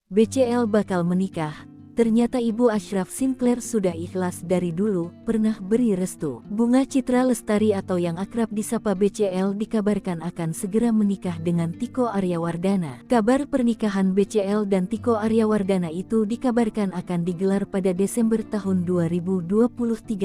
BCL bakal menikah. Ternyata Ibu Ashraf Sinclair sudah ikhlas dari dulu, pernah beri restu. Bunga Citra Lestari atau yang akrab disapa BCL dikabarkan akan segera menikah dengan Tiko Aryawardana. Kabar pernikahan BCL dan Tiko Aryawardana itu dikabarkan akan digelar pada Desember tahun 2023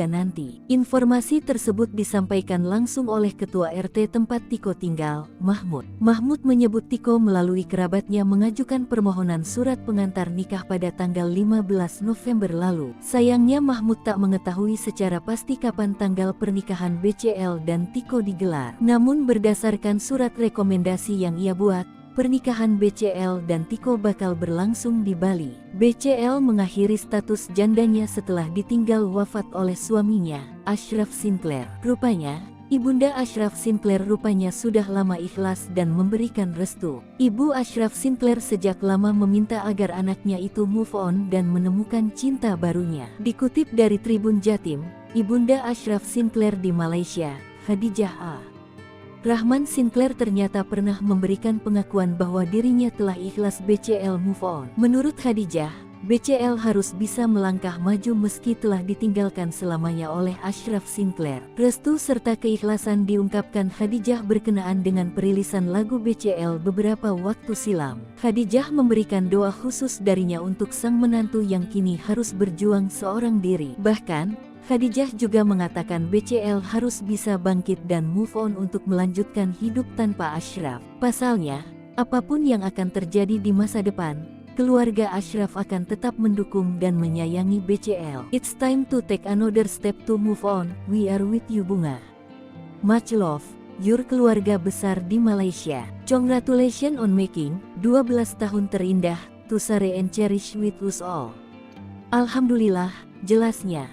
nanti. Informasi tersebut disampaikan langsung oleh Ketua RT tempat Tiko tinggal, Mahmud. Mahmud menyebut Tiko melalui kerabatnya mengajukan permohonan surat pengantar nikah pada tanggal 15 November lalu. Sayangnya Mahmud tak mengetahui secara pasti kapan tanggal pernikahan BCL dan Tiko digelar. Namun berdasarkan surat rekomendasi yang ia buat, pernikahan BCL dan Tiko bakal berlangsung di Bali. BCL mengakhiri status jandanya setelah ditinggal wafat oleh suaminya, Ashraf Sinclair. Rupanya, Ibunda Ashraf Sinclair rupanya sudah lama ikhlas dan memberikan restu. Ibu Ashraf Sinclair sejak lama meminta agar anaknya itu move on dan menemukan cinta barunya. Dikutip dari Tribun Jatim, Ibunda Ashraf Sinclair di Malaysia, Khadijah A. Rahman Sinclair ternyata pernah memberikan pengakuan bahwa dirinya telah ikhlas BCL move on. Menurut Khadijah, BCL harus bisa melangkah maju meski telah ditinggalkan selamanya oleh Ashraf Sinclair. Restu serta keikhlasan diungkapkan Khadijah berkenaan dengan perilisan lagu BCL beberapa waktu silam. Khadijah memberikan doa khusus darinya untuk sang menantu yang kini harus berjuang seorang diri. Bahkan, Khadijah juga mengatakan BCL harus bisa bangkit dan move on untuk melanjutkan hidup tanpa Ashraf. Pasalnya, apapun yang akan terjadi di masa depan, keluarga Ashraf akan tetap mendukung dan menyayangi BCL. It's time to take another step to move on. We are with you Bunga. Much love, your keluarga besar di Malaysia. Congratulations on making 12 tahun terindah, to share and cherish with us all. Alhamdulillah, jelasnya.